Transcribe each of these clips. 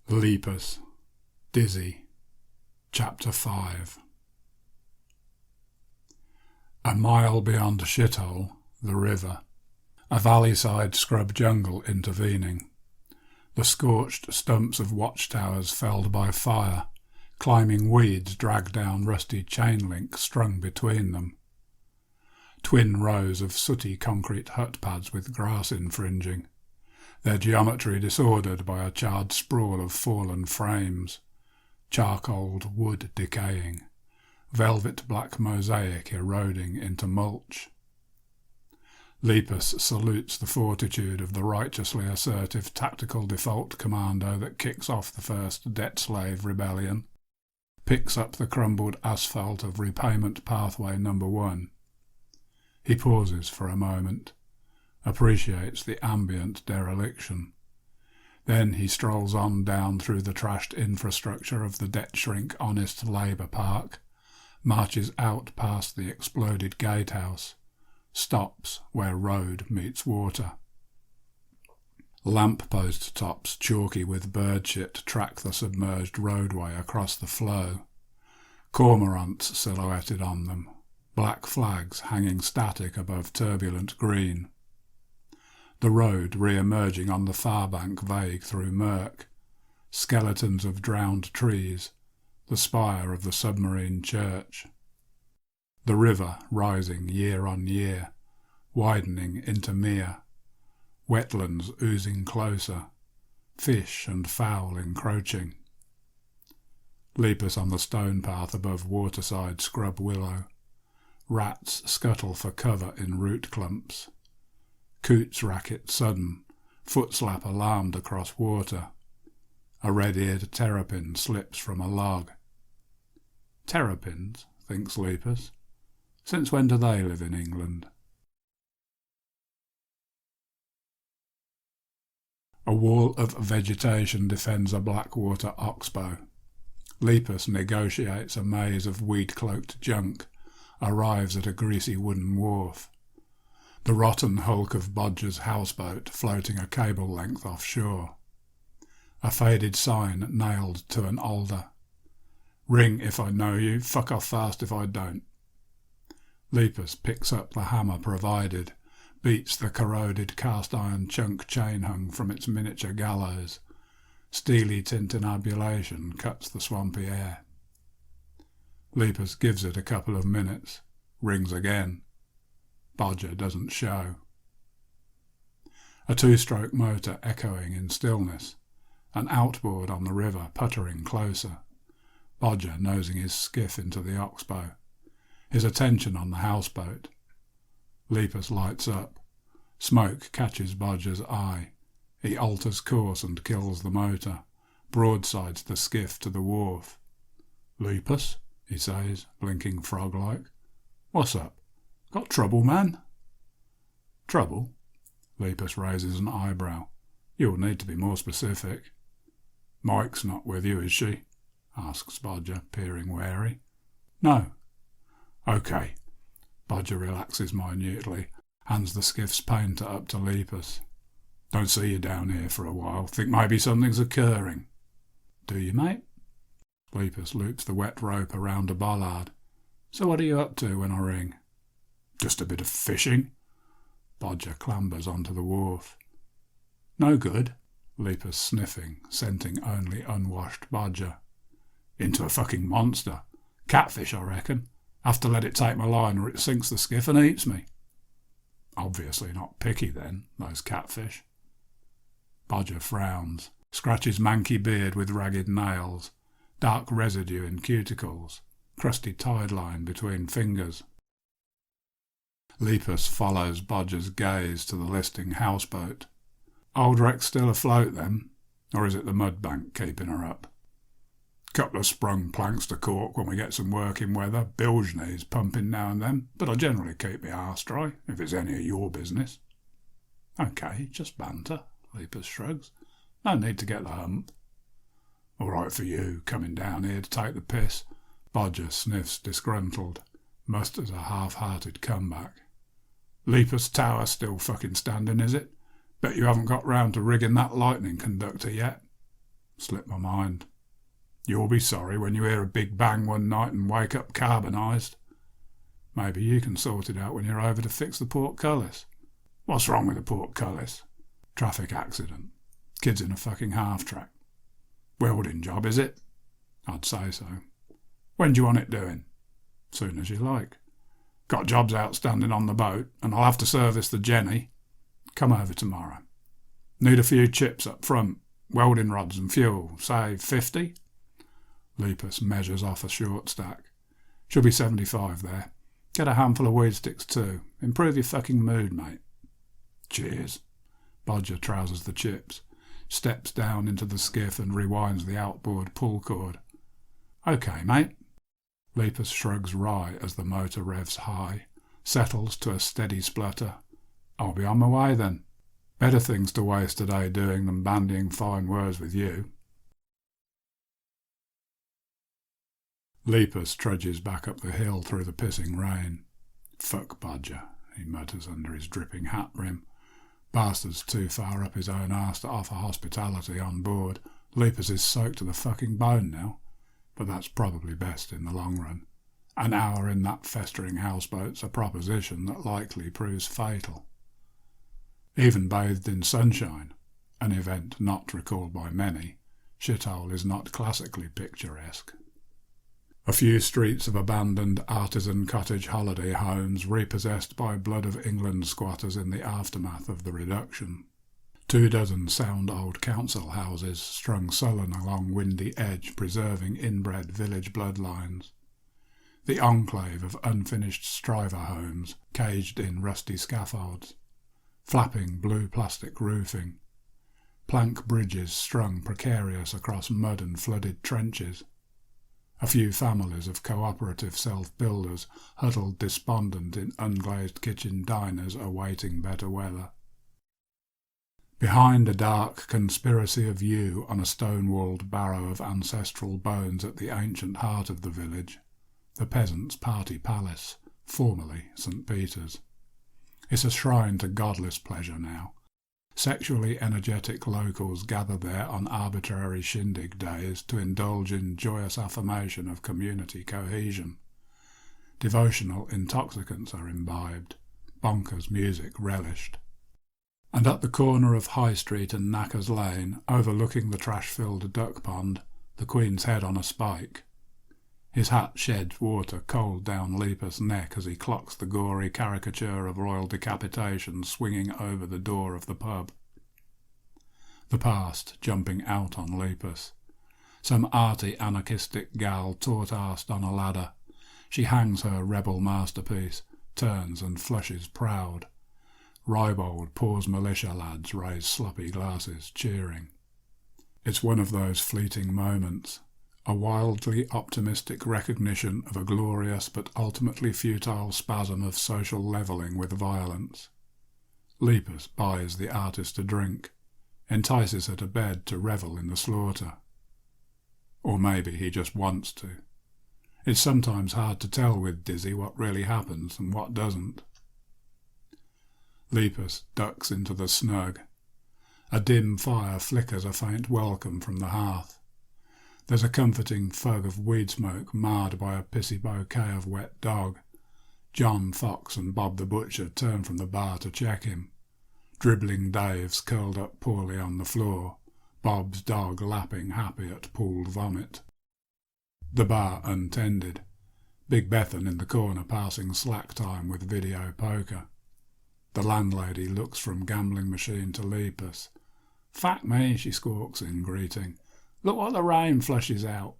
Leepus, Dizzy, Chapter 5. A mile beyond Shithole, the river, a valley-side scrub jungle intervening, the scorched stumps of watchtowers felled by fire, climbing weeds drag down rusty chain link strung between them, twin rows of sooty concrete hut pads with grass infringing, their geometry disordered by a charred sprawl of fallen frames, charcoaled wood decaying, velvet black mosaic eroding into mulch. Lepus salutes the fortitude of the righteously assertive tactical default commando that kicks off the first debt-slave rebellion, picks up the crumbled asphalt of repayment pathway number 1. He pauses for a moment, appreciates the ambient dereliction. Then he strolls on down through the trashed infrastructure of the debt-shrink honest labour park, marches out past the exploded gatehouse, stops where road meets water. Lamp-post tops chalky with bird shit track the submerged roadway across the flow, cormorants silhouetted on them, black flags hanging static above turbulent green. The road re-emerging on the far bank vague through murk, skeletons of drowned trees, the spire of the submarine church. The river rising year on year, widening into mere, wetlands oozing closer, fish and fowl encroaching. Leepus on the stone path above waterside scrub willow, rats scuttle for cover in root clumps. Coots racket sudden, foot slap alarmed across water. A red-eared terrapin slips from a log. Terrapins, thinks Lepus. Since when do they live in England? A wall of vegetation defends a blackwater oxbow. Lepus negotiates a maze of weed-cloaked junk, arrives at a greasy wooden wharf. The rotten hulk of Bodger's houseboat floating a cable length offshore. A faded sign nailed to an alder. Ring if I know you, fuck off fast if I don't. Lepus picks up the hammer provided, beats the corroded cast-iron chunk chain hung from its miniature gallows. Steely tintinnabulation cuts the swampy air. Lepus gives it a couple of minutes, rings again. Bodger doesn't show. A two-stroke motor echoing in stillness, an outboard on the river puttering closer. Bodger nosing his skiff into the oxbow, his attention on the houseboat. Lepus lights up. Smoke catches Bodger's eye. He alters course and kills the motor, broadsides the skiff to the wharf. "Lepus," he says, blinking frog-like. "What's up? Got trouble, man?" "Trouble?" Lepus raises an eyebrow. "You'll need to be more specific." "Mike's not with you, is she?" asks Bodger, peering wary. "No." "OK." Bodger relaxes minutely, hands the skiff's painter up to Lepus. "Don't see you down here for a while. Think maybe something's occurring." "Do you, mate?" Lepus loops the wet rope around a bollard. "So what are you up to when I ring?" "Just a bit of fishing." Bodger clambers onto the wharf. "No good." Lepus sniffing, scenting only unwashed Bodger. "Into a fucking monster. Catfish, I reckon. Have to let it take my line or it sinks the skiff and eats me." "Obviously not picky then, those catfish." Bodger frowns, scratches manky beard with ragged nails, dark residue in cuticles, crusty tide line between fingers. Leepus follows Bodger's gaze to the listing houseboat. Old Rex still afloat then, or is it the mud bank keeping her up? Couple of sprung planks to cork when we get some working weather, bilge knees pumping now and then, but I generally keep my arse dry, if it's any of your business. Okay, just banter, Lepus shrugs. No need to get the hump. All right for you, coming down here to take the piss. Bodger sniffs disgruntled, musters a half-hearted comeback. Lepus tower still fucking standing, is it? Bet you haven't got round to rigging that lightning conductor yet. Slipped my mind. You'll be sorry when you hear a big bang one night and wake up carbonised. Maybe you can sort it out when you're over to fix the portcullis. What's wrong with the portcullis? Traffic accident. Kid's in a fucking half-track. Welding job, is it? I'd say so. When do you want it doing? Soon as you like. Got jobs outstanding on the boat, and I'll have to service the Jenny. Come over tomorrow. Need a few chips up front, welding rods and fuel, say 50? Lepus measures off a short stack. Should be 75 there. Get a handful of weed sticks too. Improve your fucking mood, mate. Cheers. Bodger trousers the chips, steps down into the skiff and rewinds the outboard pull cord. Okay, mate. Lepus shrugs wry as the motor revs high, settles to a steady splutter. I'll be on my way then. Better things to waste a day doing than bandying fine words with you. Lepus trudges back up the hill through the pissing rain. Fuck Bodger, he mutters under his dripping hat brim. Bastard's too far up his own arse to offer hospitality on board. Lepus is soaked to the fucking bone now, but that's probably best in the long run. An hour in that festering houseboat's a proposition that likely proves fatal. Even bathed in sunshine, an event not recalled by many, Shithole is not classically picturesque. A few streets of abandoned artisan cottage holiday homes repossessed by blood of England squatters in the aftermath of the reduction. 24 sound old council houses strung sullen along Windy Edge preserving inbred village bloodlines. The enclave of unfinished striver homes caged in rusty scaffolds. Flapping blue plastic roofing. Plank bridges strung precarious across mud and flooded trenches. A few families of cooperative self-builders huddled despondent in unglazed kitchen diners awaiting better weather. Behind a dark conspiracy of yew on a stone-walled barrow of ancestral bones at the ancient heart of the village, the peasants' party palace, formerly St. Peter's. It's a shrine to godless pleasure now. Sexually energetic locals gather there on arbitrary shindig days to indulge in joyous affirmation of community cohesion. Devotional intoxicants are imbibed, bonkers music relished. And at the corner of High Street and Knackers Lane, overlooking the trash-filled duck pond, the Queen's Head on a spike. His hat sheds water cold down Lepus' neck as he clocks the gory caricature of royal decapitation swinging over the door of the pub. The past jumping out on Lepus. Some arty anarchistic gal taut-arsed on a ladder. She hangs her rebel masterpiece, turns and flushes proud. Ribald poors militia lads raise sloppy glasses, cheering. It's one of those fleeting moments. A wildly optimistic recognition of a glorious but ultimately futile spasm of social levelling with violence. Leepus buys the artist a drink, entices her to bed to revel in the slaughter. Or maybe he just wants to. It's sometimes hard to tell with Dizzy what really happens and what doesn't. Lepus ducks into the snug. A dim fire flickers a faint welcome from the hearth. There's a comforting fug of weed smoke marred by a pissy bouquet of wet dog. John Fox and Bob the Butcher turn from the bar to check him. Dribbling Dave's curled up poorly on the floor, Bob's dog lapping happy at pooled vomit. The bar untended. Big Bethan in the corner passing slack time with video poker. The landlady looks from gambling machine to Lepus. "Fuck me," she squawks in greeting. "Look what the rain flushes out."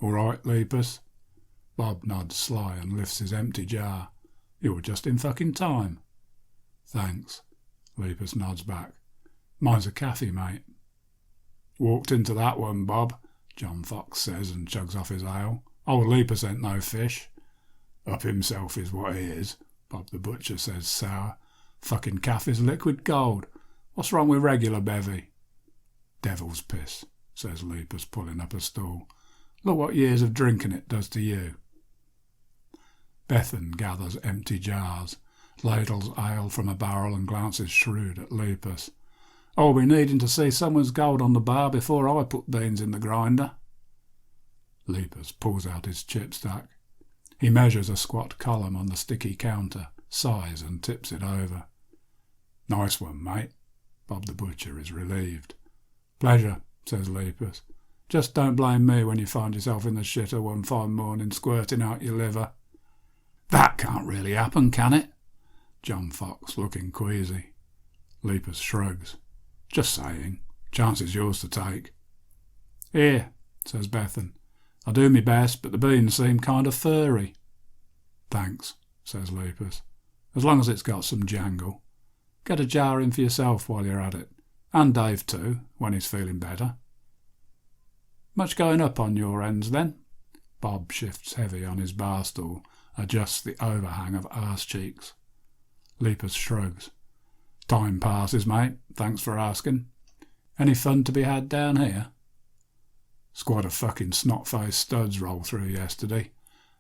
"All right, Lepus." Bob nods sly and lifts his empty jar. "You were just in fucking time." "Thanks." Lepus nods back. Mine's a caffy, mate. Walked into that one, Bob, John Fox says and chugs off his ale. Old Lepus ain't no fish. Up himself is what he is, Bob the butcher says sour. Fucking caffy's liquid gold. What's wrong with regular bevy? Devil's piss, says Lepus, pulling up a stool. Look what years of drinking it does to you. Bethan gathers empty jars, ladles ale from a barrel and glances shrewd at Lepus. I'll be needing to see someone's gold on the bar before I put beans in the grinder. Lepus pulls out his chip stack. He measures a squat column on the sticky counter, sighs and tips it over. Nice one, mate. Bob the butcher is relieved. Pleasure, says Lepus. Just don't blame me when you find yourself in the shitter one fine morning squirting out your liver. That can't really happen, can it? John Fox, looking queasy. Lepus shrugs. Just saying. Chance is yours to take. Here, says Bethan. I do me best, but the beans seem kind of furry. Thanks, says Lepus. As long as it's got some jangle. Get a jar in for yourself while you're at it. And Dave too, when he's feeling better. Much going up on your ends, then? Bob shifts heavy on his bar stool, adjusts the overhang of arse cheeks. Lepus shrugs. Time passes, mate. Thanks for asking. Any fun to be had down here? Squad of fucking snot-faced studs rolled through yesterday.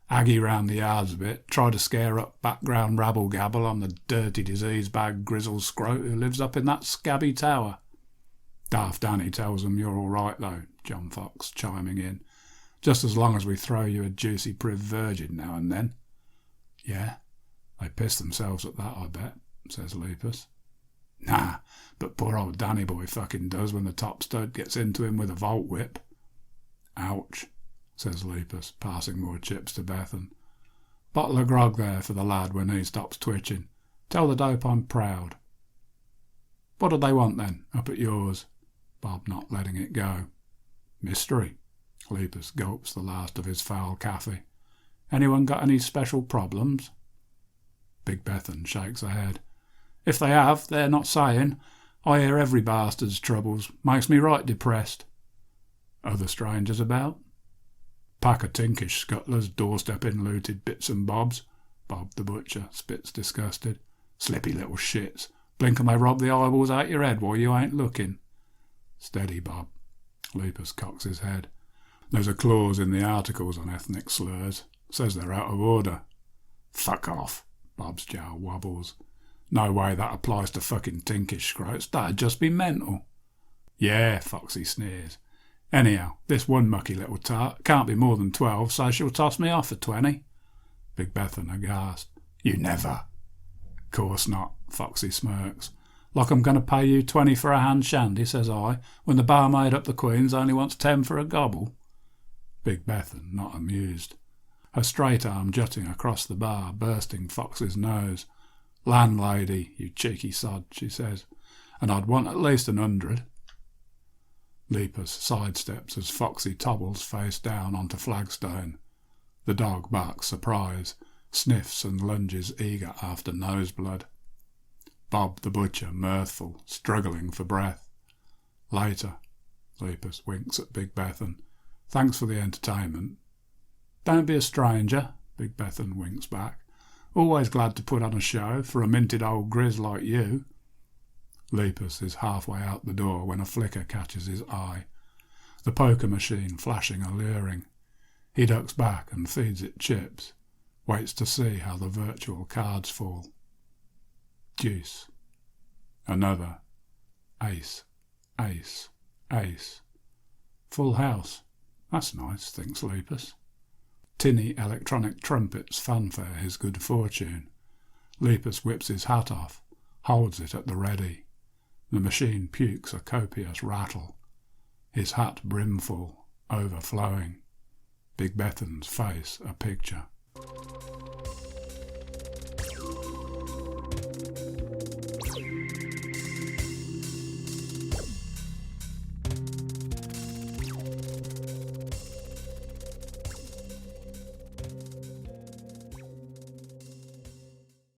Aggie round the yards a bit, tried to scare up background rabble-gabble on the dirty disease-bagged grizzled scrote who lives up in that scabby tower. Daft Danny tells them you're all right, though, John Fox chiming in. Just as long as we throw you a juicy priv virgin now and then. Yeah, they piss themselves at that, I bet, says Lepus. Nah, but poor old Danny boy fucking does when the top stud gets into him with a volt whip. Ouch, says Lepus, passing more chips to Bethan. Bottle of grog there for the lad when he stops twitching. Tell the dope I'm proud. What do they want then, up at yours? Bob not letting it go. Mystery. Lepus gulps the last of his foul caffy. Anyone got any special problems? Big Bethan shakes her head. If they have, they're not saying. I hear every bastard's troubles. Makes me right depressed. Other strangers about? Pack of tinkish scuttlers doorstepping looted bits and bobs. Bob the butcher spits disgusted. Slippy little shits. Blink and they rob the eyeballs out your head while you ain't looking. Steady, Bob. Lepus cocks his head. There's a clause in the articles on ethnic slurs. Says they're out of order. Fuck off. Bob's jowl wobbles. No way that applies to fucking tinkish scroats. That'd just be mental. Yeah, Foxy sneers. Anyhow, this one mucky little tart can't be more than 12, so she'll toss me off for 20. Big Bethan aghast. You never. Course not, Foxy smirks. Like I'm going to pay you 20 for a hand shandy, says I, when the barmaid up the Queen's only wants 10 for a gobble. Big Bethan, not amused. Her straight arm jutting across the bar, bursting Fox's nose. Landlady, you cheeky sod, she says, and I'd want at least 100. Leepus sidesteps as Foxy tobbles face down onto flagstone. The dog barks surprise, sniffs and lunges eager after noseblood. Bob the butcher mirthful, struggling for breath. Later, Leepus winks at Big Bethan. Thanks for the entertainment. Don't be a stranger, Big Bethan winks back. Always glad to put on a show for a minted old grizz like you. Lepus is halfway out the door when a flicker catches his eye. The poker machine flashing alluring. He ducks back and feeds it chips. Waits to see how the virtual cards fall. Deuce. Another. Ace. Ace. Ace. Full house. That's nice, thinks Lepus. Tinny electronic trumpets fanfare his good fortune. Lepus whips his hat off, holds it at the ready. The machine pukes a copious rattle. His hat brimful, overflowing. Big Bethan's face a picture.